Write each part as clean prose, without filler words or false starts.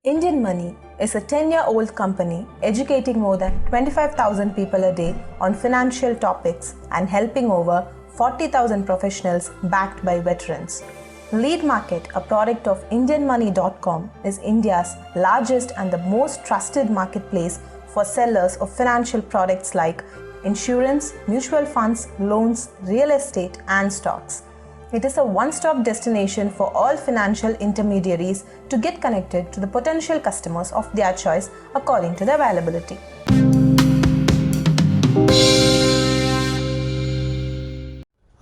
Indian Money is a 10-year-old company educating more than 25,000 people a day on financial topics and helping over 40,000 professionals backed by veterans. LeadMarket, a product of IndianMoney.com, is India's largest and the most trusted marketplace for sellers of financial products like insurance, mutual funds, loans, real estate, and stocks. It is a one-stop destination for all financial intermediaries to get connected to the potential customers of their choice according to their availability.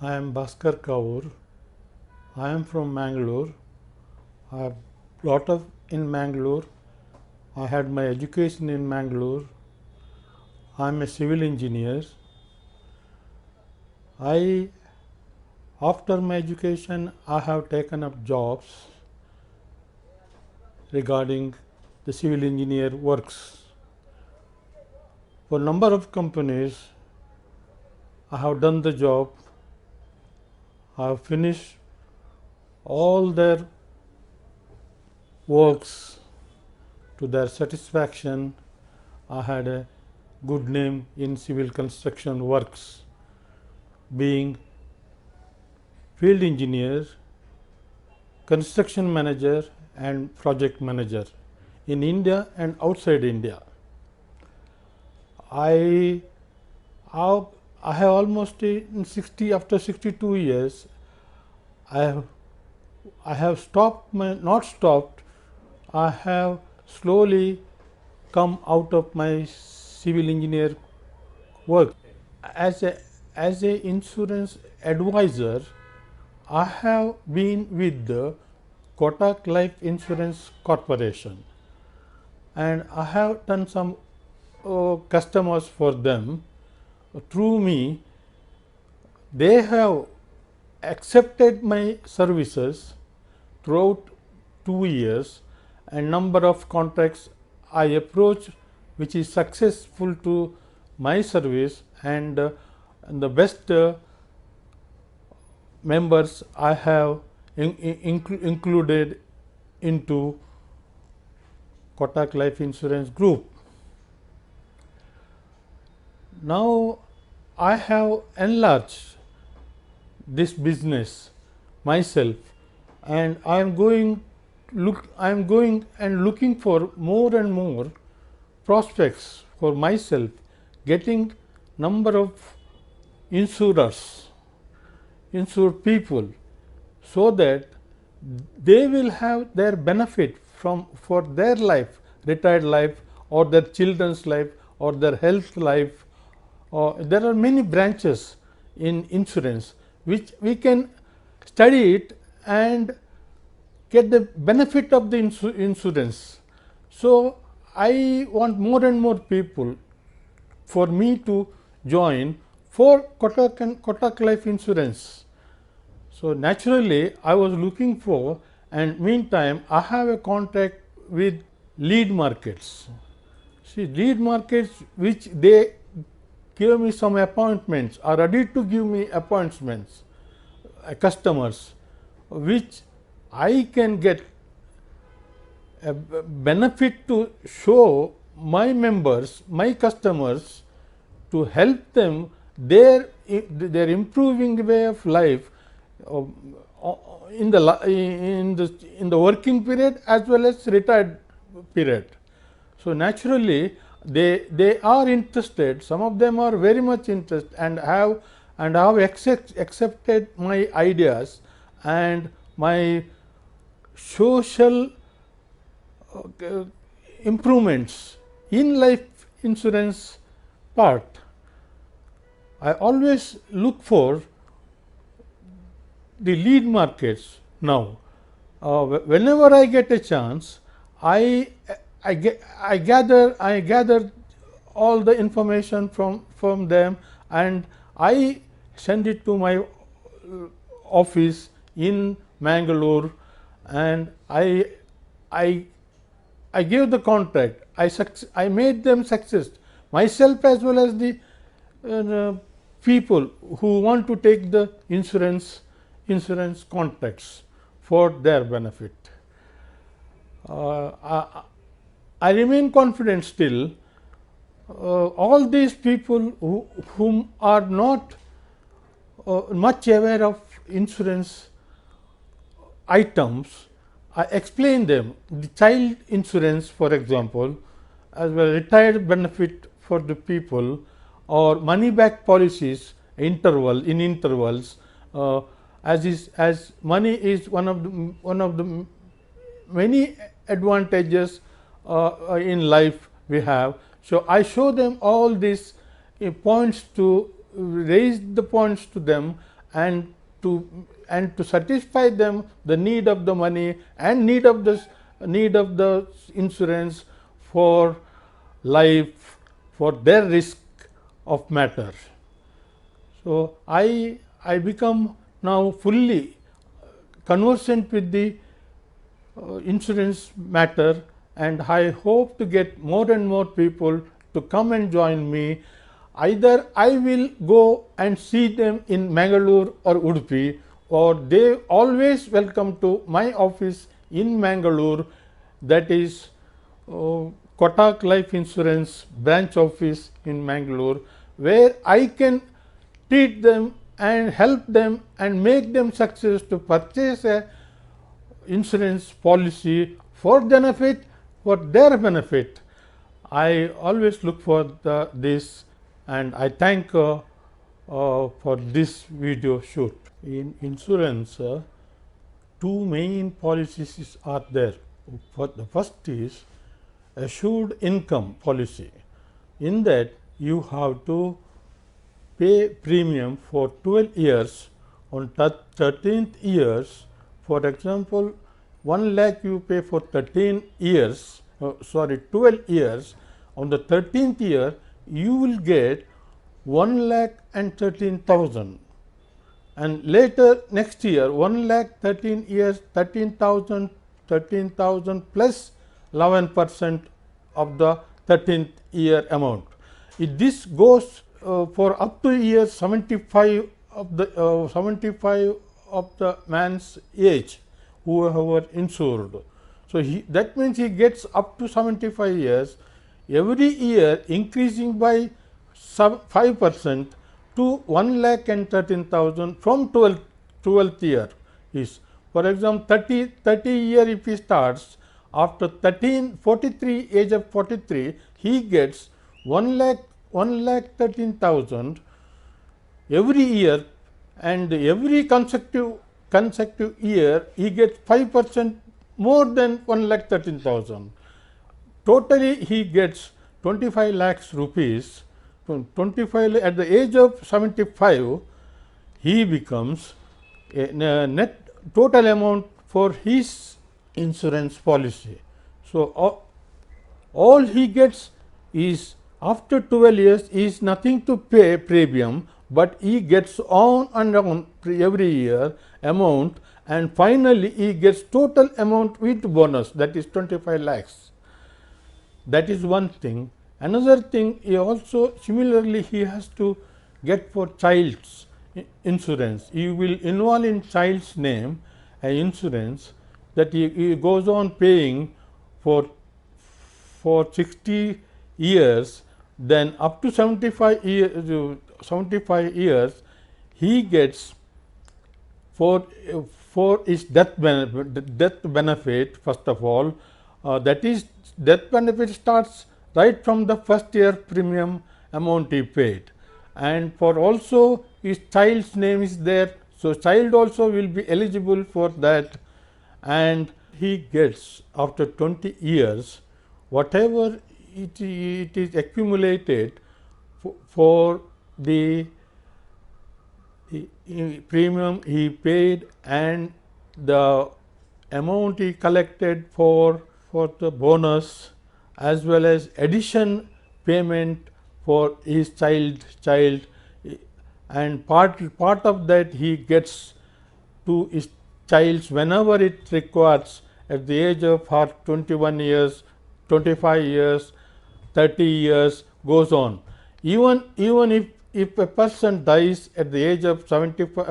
I am Bhaskar Kavoor. I am from Mangalore. I have brought up in Mangalore. I had my education in Mangalore. I am a civil engineer. After my education, I have taken up jobs regarding the civil engineer works. For a number of companies, I have done the job. I have finished all their works to their satisfaction. I had a good name in civil construction works, being field engineer, construction manager and project manager in India and outside India. I have almost after 62 years, I have not stopped. I have slowly come out of my civil engineer work. As a insurance advisor, I have been with the Kotak Life Insurance Corporation, and I have done some customers for them. Through me, they have accepted my services throughout 2 years, and number of contracts I approach which is successful to my service, and the best members I have included into Kotak Life Insurance Group. Now I have enlarged this business myself, and I am going and looking for more and more prospects for myself, getting number of insured people, so that they will have their benefit for their life, retired life, or their children's life, or their health life. There are many branches in insurance which we can study it and get the benefit of the insurance. So I want more and more people for me to join for Kotak Life Insurance. So naturally I was looking for, and meantime I have a contact with LeadMarkets. See, LeadMarkets, which they give me some appointments, are ready to give me appointments, customers, which I can get a benefit to show my members, my customers, to help them their improving way of life in the working period as well as retired period. So naturally they are interested. Some of them are very much interested and have accepted my ideas and my social improvements in life insurance part. I always look for the LeadMarkets now. Whenever I get a chance, I gather all the information from them, and I send it to my office in Mangalore, and I gave the contract. I made them success, myself as well as the people who want to take the insurance contracts for their benefit. I remain confident still. All these people whom are not much aware of insurance items, I explain them. The child insurance, for example, as well retired benefit for the people, or money back policies in intervals, as money is one of the many advantages in life we have. So, I show them all these points to raise the points to them, and to satisfy them the need of the money and need of the insurance for life, for their risk of matter. So, I become now fully conversant with the insurance matter, and I hope to get more and more people to come and join me. Either I will go and see them in Mangalore or Udupi, or they always welcome to my office in Mangalore, that is Kotak Life Insurance branch office in Mangalore, where I can treat them and help them and make them success to purchase a insurance policy for their benefit. I always look for this, and I thank for this video shoot. In insurance, two main policies are there. The first is assured income policy. In that, you have to pay premium for 12 years. On 13th years, for example, 1 lakh you pay for 13 years, 12 years. On the 13th year, you will get 1,13,000, and later next year 1,13 years 13,000 plus 11% of the 13th year amount. If this goes for up to year 75 of the man's age, whoever insured. So, that means he gets up to 75 years, every year increasing by 5% to 1,13,000 from 12th year is. For example, 30 year if he starts, after 43 age of 43, he gets 1,13,000 every year, and every consecutive year he gets 5% more than 1,13,000. Totally he gets 25 lakhs rupees. 25 at the age of 75, he becomes a net total amount for his insurance policy. So, all he gets is after 12 years is nothing to pay premium, but he gets on and on every year amount, and finally he gets total amount with bonus, that is 25 lakhs. That is one thing. Another thing, he also similarly he has to get for child's insurance. He will involve in child's name an insurance that he goes on paying for 60 years, then up to 75 years he gets for his death benefit first of all, that is death benefit starts right from the first year premium amount he paid, and for also his child's name is there. So, child also will be eligible for that, and he gets after 20 years whatever it is accumulated for the premium he paid and the amount he collected for the bonus, as well as addition payment for his child, and part of that he gets to his child's whenever it requires at the age of 21 years, 25 years, 30 years goes on. Even if a person dies at the age of 75,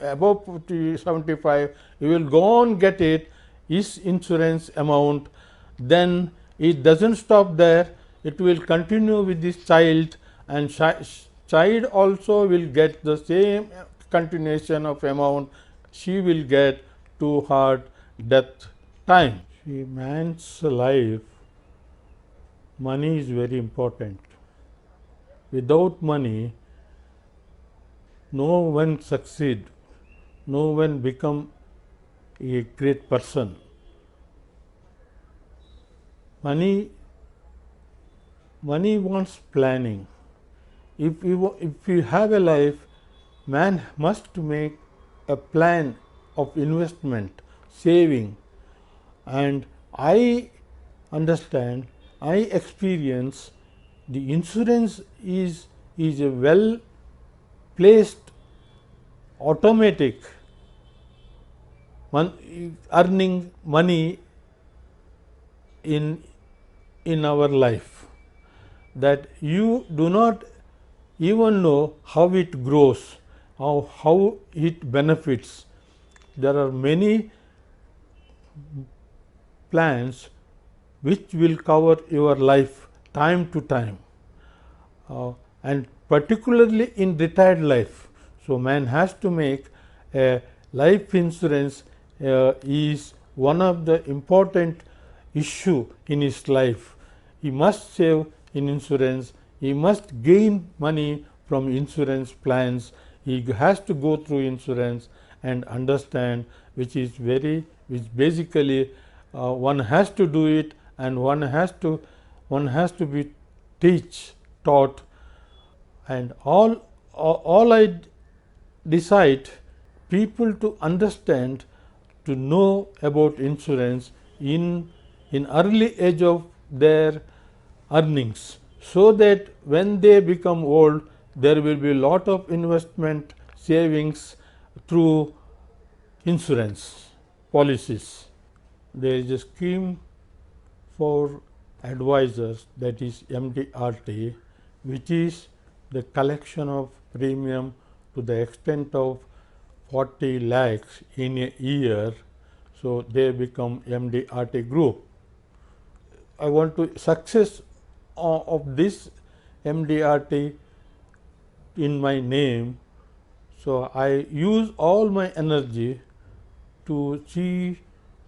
above 75, he will go on get it, his insurance amount, then it doesn't stop there, it will continue with this child, and child also will get the same continuation of amount she will get to her death time. See, man's life, money is very important. Without money, no one succeed, no one become a great person. Money wants planning. If you have a life, man must make a plan of investment, saving, and I understand, I experience the insurance is a well placed automatic earning money in our life, that you do not even know how it grows, how it benefits. There are many plans which will cover your life time to time, and particularly in retired life. So, man has to make a life insurance is one of the important issue in his life. He must save in insurance, he must gain money from insurance plans, he has to go through insurance and understand, which basically one has to do it, and one has to be taught, and all I decide people to understand, to know about insurance in early age of their earnings, so that when they become old, there will be lot of investment savings through insurance policies. There is a scheme for advisors, that is MDRT, which is the collection of premium to the extent of 40 lakhs in a year. So, they become MDRT group. I want to success of this MDRT in my name. So, I use all my energy to see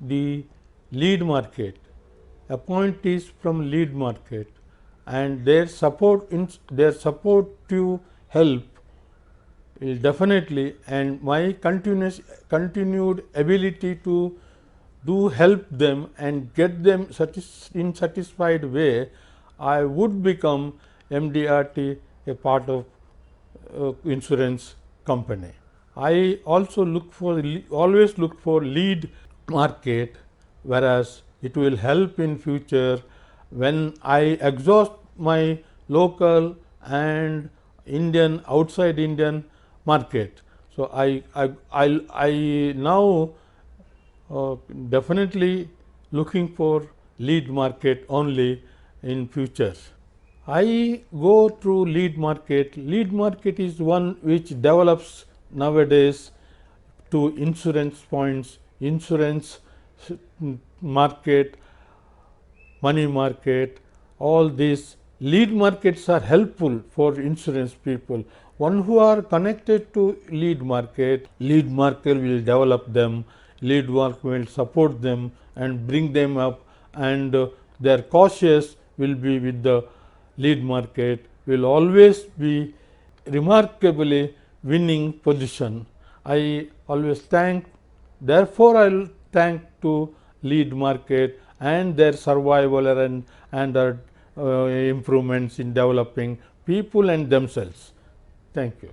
the LeadMarket, appointees from LeadMarket, and their supportive help will definitely, and my continued ability to help them and get them in satisfied way, I would become MDRT a part of insurance company. I also always look for lead market, whereas it will help in future when I exhaust my local and outside Indian market. So, I now definitely looking for LeadMarket only in future. I go through LeadMarket. LeadMarket is one which develops nowadays to insurance points, insurance market, money market. All these lead markets are helpful for insurance people. One who are connected to lead market will develop them, lead market will support them and bring them up, and their cautious will be with the lead market, will always be remarkably winning position. I always therefore I will thank to lead market and their survival and their improvements in developing people and themselves. Thank you.